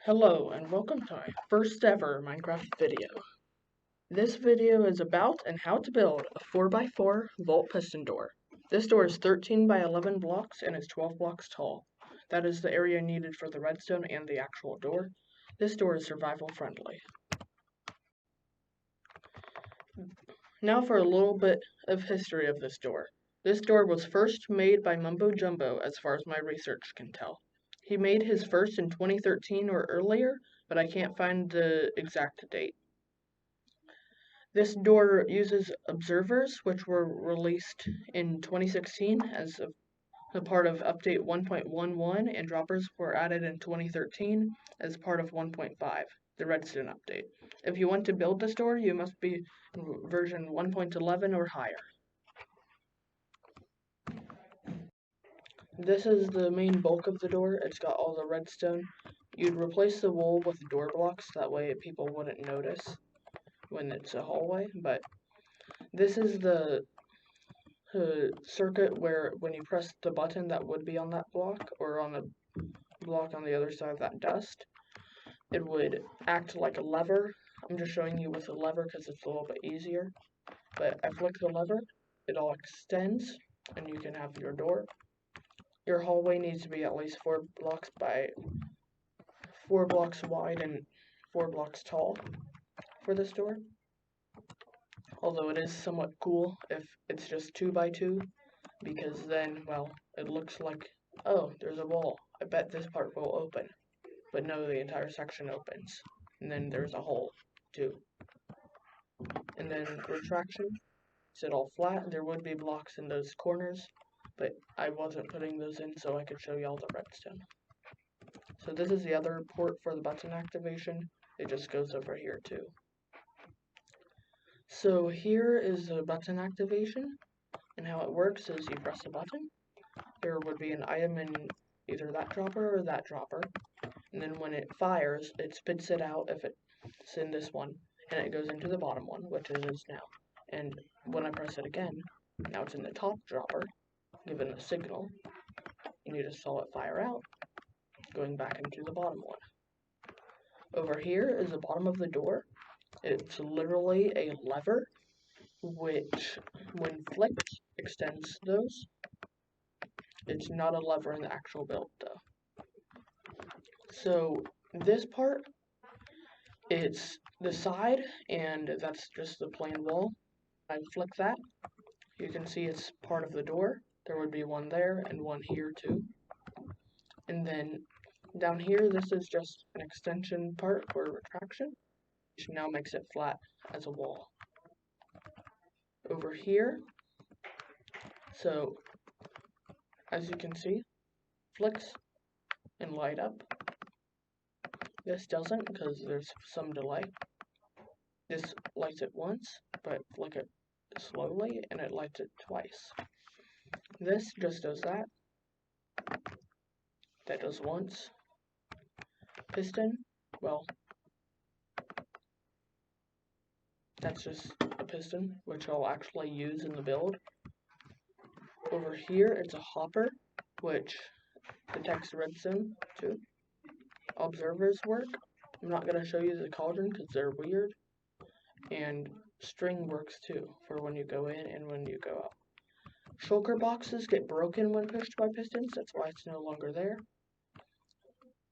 Hello and welcome to my first ever Minecraft video. This video is about and how to build a 4x4 vault piston door. This door is 13 by 11 blocks and is 12 blocks tall. That is the area needed for the redstone and the actual door. This door is survival friendly. Now for a little bit of history of this door. This door was first made by Mumbo Jumbo as far as my research can tell. He made his first in 2013 or earlier, but I can't find the exact date. This door uses observers, which were released in 2016 as a part of update 1.11, and droppers were added in 2013 as part of 1.5, the redstone update. If you want to build this door, you must be version 1.11 or higher. This is the main bulk of the door. It's got all the redstone. You'd replace the wool with door blocks, that way people wouldn't notice when it's a hallway, but this is the circuit where when you press the button that would be on that block or on the block on the other side of that dust, it would act like a lever. I'm just showing you with a lever because it's a little bit easier, but I flick the lever, it all extends and you can have your door. Your hallway needs to be at least 4 blocks wide and 4 blocks tall for this door. Although it is somewhat cool if it's just 2 by 2, because then, well, it looks like, oh, there's a wall. I bet this part will open. But no, the entire section opens. And then there's a hole, too. And then retraction, sit all flat. There would be blocks in those corners, but I wasn't putting those in so I could show you all the redstone. So this is the other port for the button activation. It just goes over here, too. So here is a button activation, and how it works is you press a button, there would be an item in either that dropper or that dropper, and then when it fires, it spits it out if it's in this one, and it goes into the bottom one, which it is now. And when I press it again, now it's in the top dropper, given the signal, and you just saw it fire out, going back into the bottom one. Over here is the bottom of the door. It's literally a lever, which, when flicked, extends those. It's not a lever in the actual build, though. So, this part, it's the side, and that's just the plain wall. I flick that, you can see it's part of the door. There would be one there, and one here, too. And then, down here, this is just an extension part for retraction, which now makes it flat as a wall. Over here, so as you can see, flicks and light up. This doesn't because there's some delay. This lights it once, but flick it slowly and it lights it twice. This just does that. That does once. Piston, well, that's just a piston, which I'll actually use in the build. Over here, it's a hopper, which detects redstone, too. Observers work. I'm not going to show you the cauldron because they're weird. And string works, too, for when you go in and when you go out. Shulker boxes get broken when pushed by pistons, that's why it's no longer there.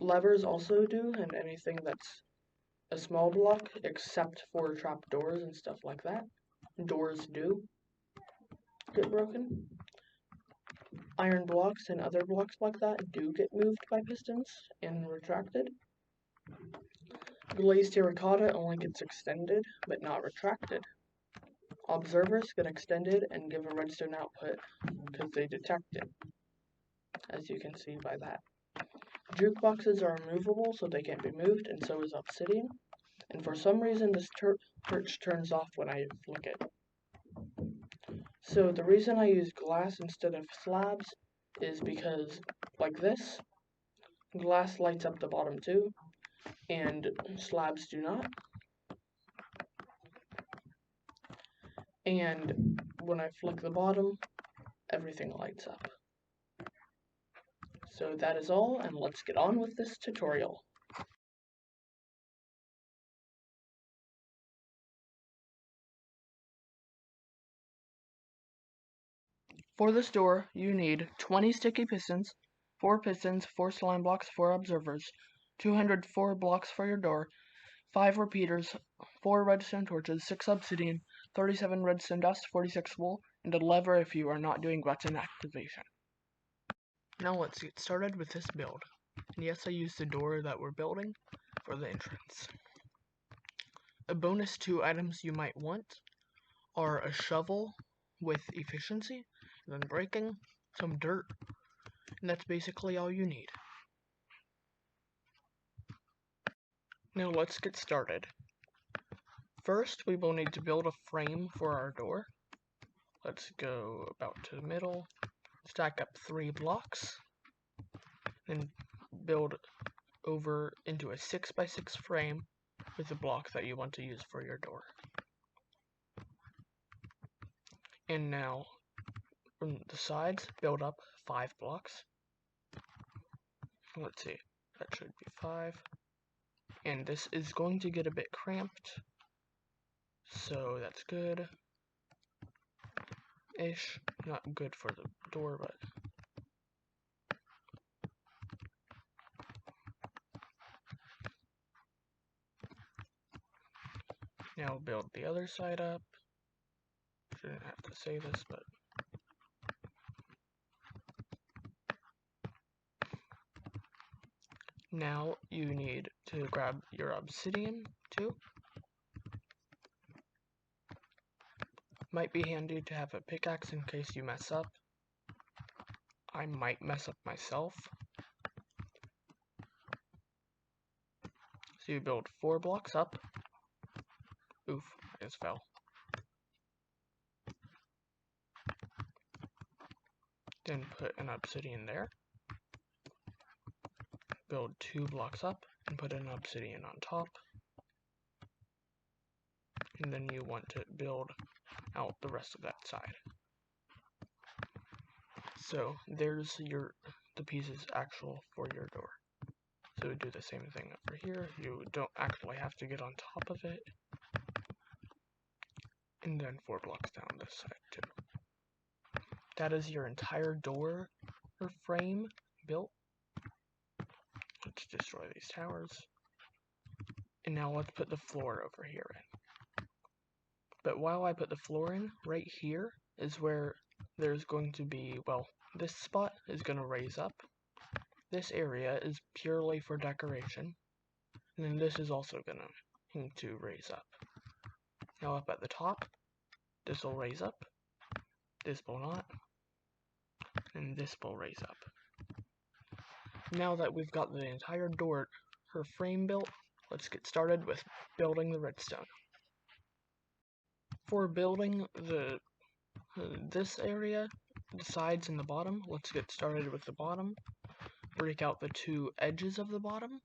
Levers also do, and anything that's a small block, except for trap doors and stuff like that. Doors do get broken. Iron blocks and other blocks like that do get moved by pistons and retracted. Glazed terracotta only gets extended, but not retracted. Observers get extended and give a redstone output because they detect it, as you can see by that. Jukeboxes are removable, so they can't be moved, and so is obsidian. And for some reason, this torch turns off when I flick it. So the reason I use glass instead of slabs is because, like this, glass lights up the bottom too, and slabs do not. And when I flick the bottom, everything lights up. So that is all, and let's get on with this tutorial. For this door, you need 20 sticky pistons, 4 pistons, 4 slime blocks, 4 observers, 204 blocks for your door, 5 repeaters, 4 redstone torches, 6 obsidian, 37 redstone dust, 46 wool, and a lever if you are not doing button activation. Now let's get started with this build. And yes, I used the door that we're building for the entrance. A bonus 2 items you might want are a shovel with efficiency, and then breaking, some dirt, and that's basically all you need. Now let's get started. First, we will need to build a frame for our door. Let's go about to the middle, stack up 3 blocks, and build over into a 6x6 frame with the block that you want to use for your door. And now, from the sides, build up 5 blocks. Let's see, that should be 5. And this is going to get a bit cramped, so that's good. Ish. Not good for the door, but now build the other side up. Shouldn't have to say this, but now you need to grab your obsidian too. Might be handy to have a pickaxe in case you mess up. I might mess up myself. So you build 4 blocks up. Oof, I just fell. Then put an obsidian there. Build 2 blocks up and put an obsidian on top. And then you want to build out the rest of that side. So there's the pieces actual for your door. So do the same thing over here. You don't actually have to get on top of it. And then 4 blocks down this side too. That is your entire door or frame built. Let's destroy these towers. And now let's put the floor over here in. But while I put the floor in, right here is where there's going to be, well, this spot is going to raise up. This area is purely for decoration. And then this is also going to raise up. Now up at the top, this will raise up. This will not. And this will raise up. Now that we've got the entire door, her frame built, let's get started with building the redstone. For building this area, the sides and the bottom, let's get started with the bottom. Break out the 2 edges of the bottom.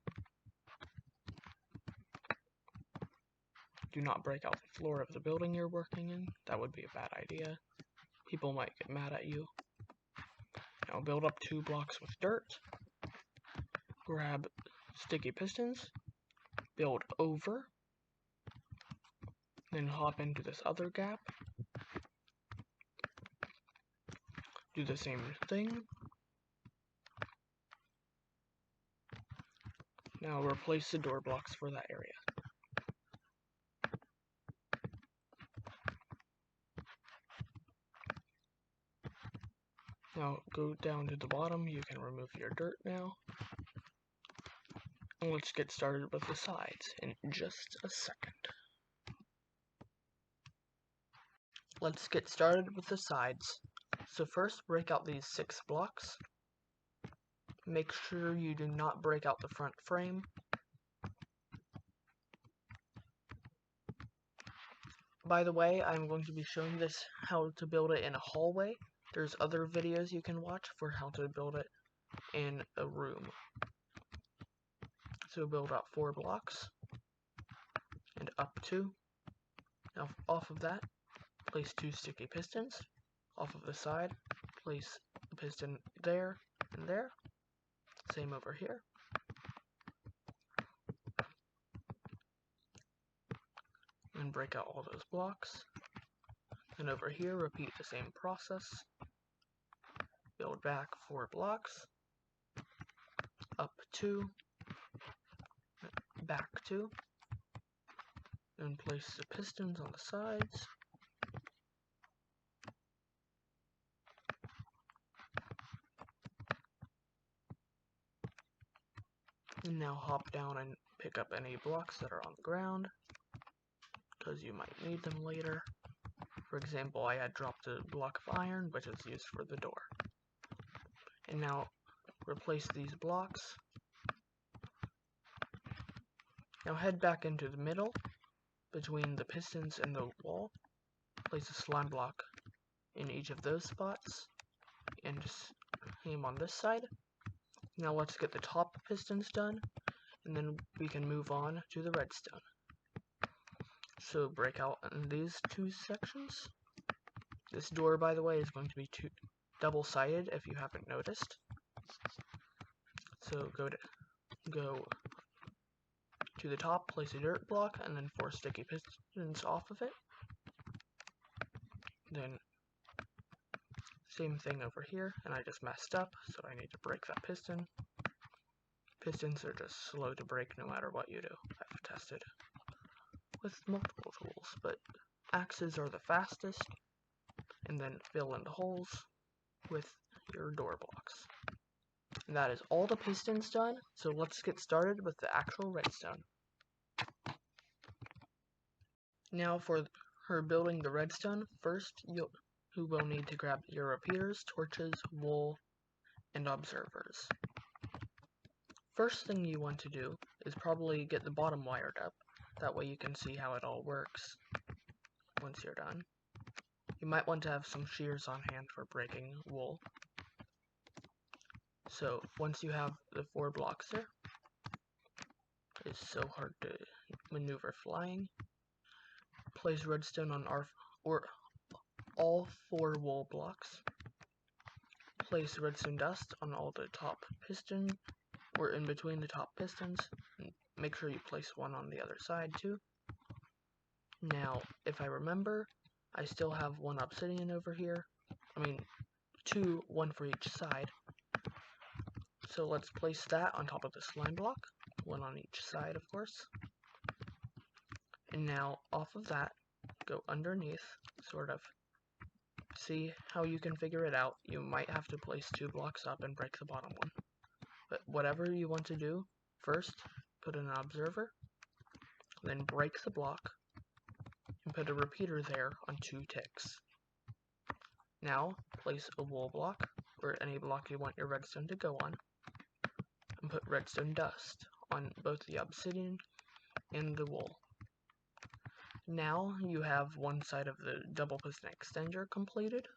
Do not break out the floor of the building you're working in. That would be a bad idea. People might get mad at you. Now build up 2 blocks with dirt. Grab sticky pistons. Build over. Then hop into this other gap. Do the same thing. Now replace the door blocks for that area. Now go down to the bottom, you can remove your dirt now. And let's get started with the sides in just a second. Let's get started with the sides. So first break out these 6 blocks. Make sure you do not break out the front frame. By the way, I'm going to be showing this how to build it in a hallway. There's other videos you can watch for how to build it in a room. So build out 4 blocks and up 2. Now off of that, place 2 sticky pistons. Off of the side, place the piston there and there. Same over here. And break out all those blocks. And over here, repeat the same process. build back 4 blocks, up 2, back 2, and place the pistons on the sides. And now hop down and pick up any blocks that are on the ground, because you might need them later. For example, I had dropped a block of iron, which is used for the door. And now replace these blocks. Now head back into the middle, between the pistons and the wall. Place a slime block in each of those spots, and just aim on this side. Now let's get the top pistons done, and then we can move on to the redstone. So break out in these 2 sections. This door, by the way, is going to be double-sided if you haven't noticed. So go to the top, place a dirt block, and then 4 sticky pistons off of it. Then same thing over here, and I just messed up, so I need to break that piston. Pistons are just slow to break no matter what you do. I've tested with multiple tools, but axes are the fastest, and then fill in the holes with your door blocks. And that is all the pistons done, so let's get started with the actual redstone. Now for building the redstone, first you will need to grab your repeaters, torches, wool, and observers. First thing you want to do is probably get the bottom wired up, that way you can see how it all works once you're done. You might want to have some shears on hand for breaking wool. So once you have the 4 blocks there, it's so hard to maneuver flying. Place redstone on all 4 wool blocks. Place redstone dust on all the top piston, or in between the top pistons. And make sure you place one on the other side too. Now, if I remember, I still have 1 obsidian over here. 2, 1 for each side. So let's place that on top of the slime block, 1 on each side, of course. And now, off of that, go underneath, sort of. See how you can figure it out. You might have to place 2 blocks up and break the bottom one. But whatever you want to do, first, put in an observer, then break the block, and put a repeater there on 2 ticks. Now, place a wool block, or any block you want your redstone to go on, and put redstone dust on both the obsidian and the wool. Now you have 1 side of the double piston extender completed.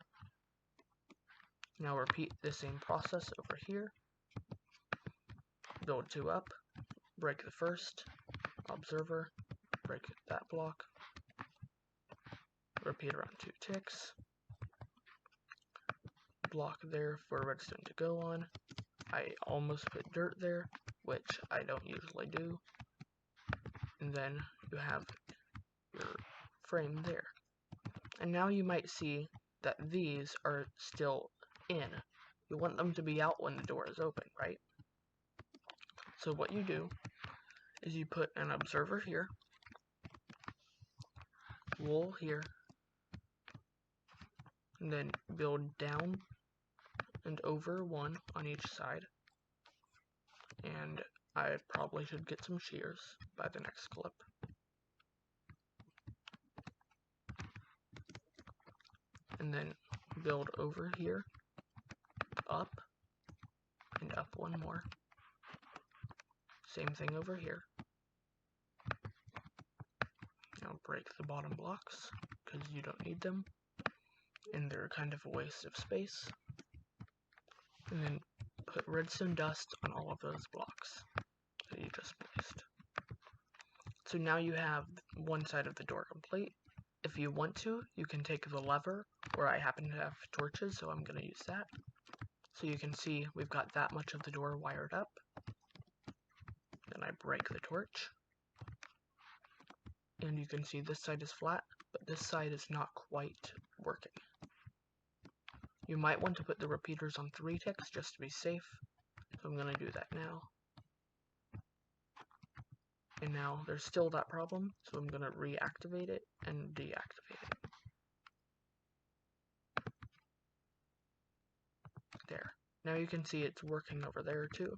Now repeat the same process over here. Build 2 up, break the first, observer, break that block, repeat around 2 ticks, block there for redstone to go on. I almost put dirt there, which I don't usually do. And then you have your frame there. And now you might see that these are still in. You want them to be out when the door is open, right? So what you do is you put an observer here, wool here, and then build down and over 1 on each side. And I probably should get some shears by the next clip. And then build over here, up, and up 1 more. Same thing over here. Now break the bottom blocks, because you don't need them, and they're kind of a waste of space. And then put redstone dust on all of those blocks that you just placed. So now you have 1 side of the door complete. If you want to, you can take the lever, or I happen to have torches, so I'm going to use that. So you can see we've got that much of the door wired up. Then I break the torch. And you can see this side is flat, but this side is not quite working. You might want to put the repeaters on 3 ticks just to be safe, so I'm going to do that now. And now there's still that problem, so I'm going to reactivate it and deactivate it. There. Now you can see it's working over there too,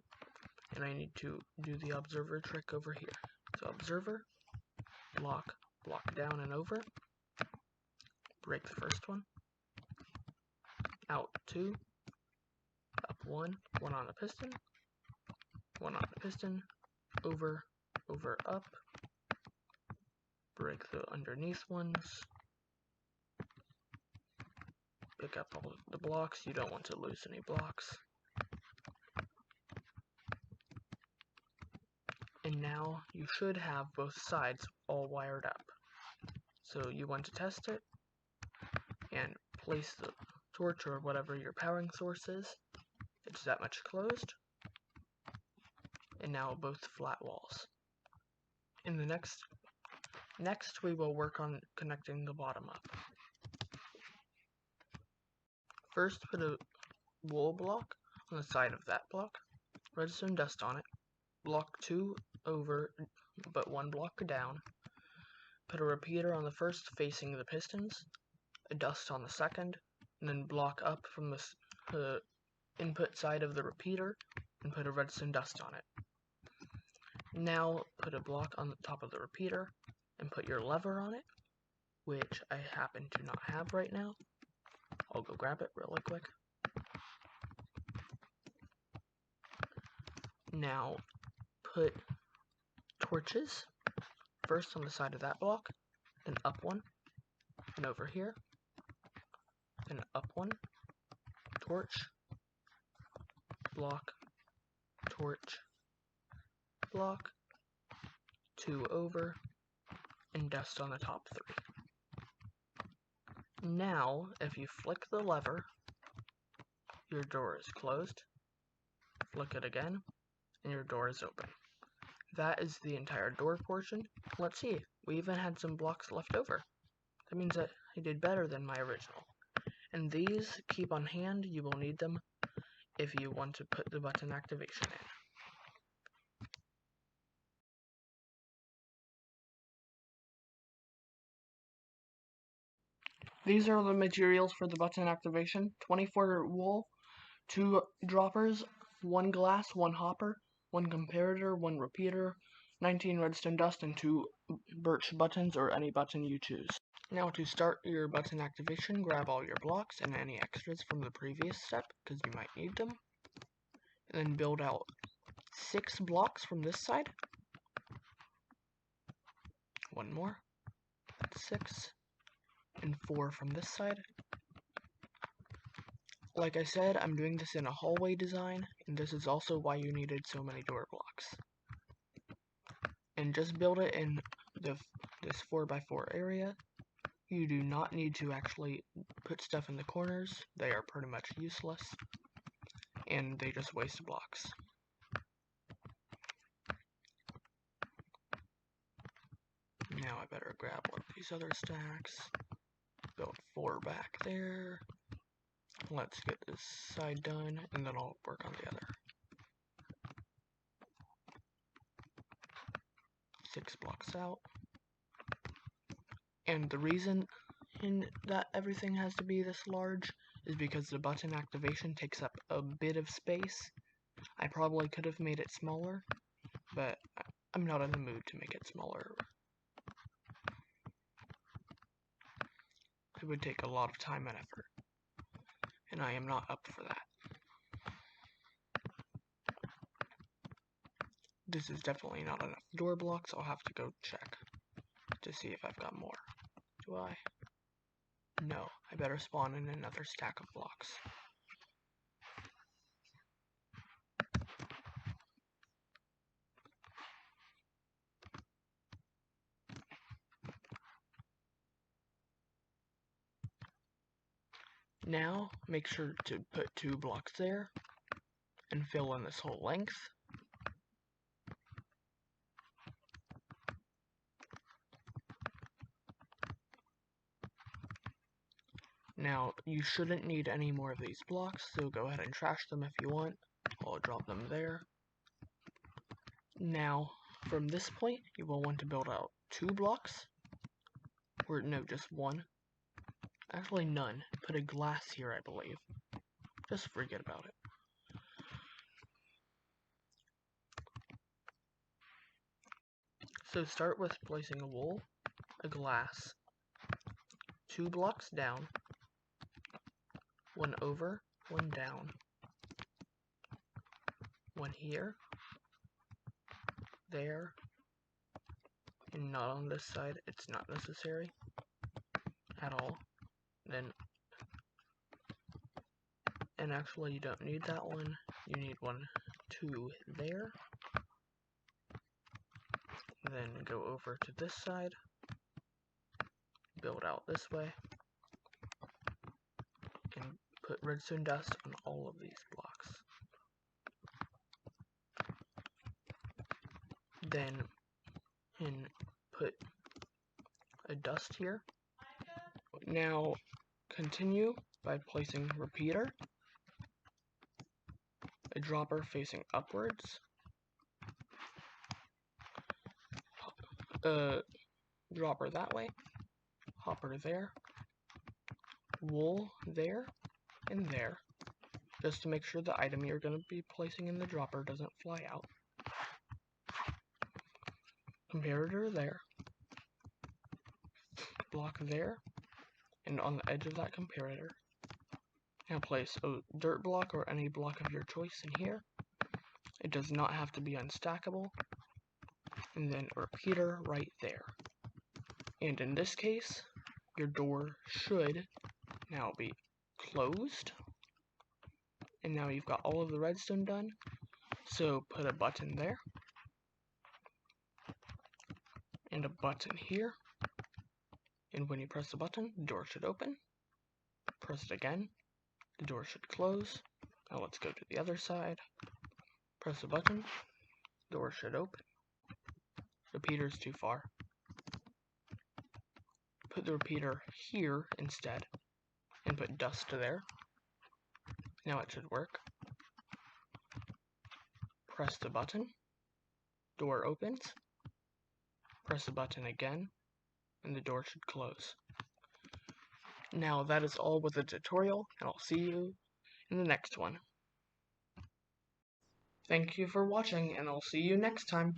and I need to do the observer trick over here. So observer, block, block down and over, break the first one, out 2, up 1, 1 on a piston, 1 on a piston, over, over, up, break the underneath ones, pick up all the blocks. You don't want to lose any blocks. And now you should have both sides all wired up. So you want to test it and place the torch or whatever your powering source is. It's that much closed. And now both flat walls. In the next we will work on connecting the bottom up. First, put a wool block on the side of that block, redstone dust on it, block 2 over but 1 block down, put a repeater on the first facing the pistons, a dust on the second, and then block up from the input side of the repeater and put a redstone dust on it. Now put a block on the top of the repeater and put your lever on it, which I happen to not have right now. I'll go grab it really quick. Now put torches first on the side of that block, then up 1, and over here, then up 1, torch, block, torch, block, 2 over, and dust on the top 3. Now, if you flick the lever, your door is closed, flick it again, and your door is open. That is the entire door portion. Let's see, we even had some blocks left over. That means that I did better than my original. And these, keep on hand, you will need them if you want to put the button activation in. These are the materials for the button activation: 24 wool, 2 droppers, 1 glass, 1 hopper, 1 comparator, 1 repeater, 19 redstone dust, and 2 birch buttons, or any button you choose. Now to start your button activation, grab all your blocks and any extras from the previous step, because you might need them. And then build out 6 blocks from this side. 1 more. 6. And 4 from this side. Like I said, I'm doing this in a hallway design, and this is also why you needed so many door blocks. And just build it in this 4x4 area. You do not need to actually put stuff in the corners. They are pretty much useless, and they just waste blocks. Now I better grab one of these other stacks. Build 4 back there. Let's get this side done, and then I'll work on the other. 6 blocks out. And the reason that everything has to be this large is because the button activation takes up a bit of space. I probably could have made it smaller, but I'm not in the mood to make it smaller. It would take a lot of time and effort, and I am not up for that. This is definitely not enough door blocks. I'll have to go check to see if I've got more. Do I? No, I better spawn in another stack of blocks. Now, make sure to put 2 blocks there, and fill in this whole length. Now, you shouldn't need any more of these blocks, so go ahead and trash them if you want. I'll drop them there. Now, from this point, you will want to build out 2 blocks. Or, no, just 1. Actually, none. Put a glass here, I believe. Just forget about it. So start with placing a wool, a glass, 2 blocks down, 1 over, 1 down, 1 here, there, and not on this side, it's not necessary at all. Then, and actually you don't need that one, you need 1, 2 there, then go over to this side, build out this way, and put redstone dust on all of these blocks. Then, and put a dust here. Now, continue by placing repeater, a dropper facing upwards, dropper that way, hopper there, wool there, and there, just to make sure the item you're going to be placing in the dropper doesn't fly out. Comparator there, block there, and on the edge of that comparator. Now place a dirt block or any block of your choice in here. It does not have to be unstackable. And then a repeater right there. And in this case, your door should now be closed. And now you've got all of the redstone done. So put a button there. And a button here. And when you press the button, the door should open. Press it again. The door should close. Now let's go to the other side. Press the button. Door should open. Repeater's too far. Put the repeater here instead. And put dust there. Now it should work. Press the button. Door opens. Press the button again. And the door should close. Now that is all with the tutorial, and I'll see you in the next one. Thank you for watching, and I'll see you next time.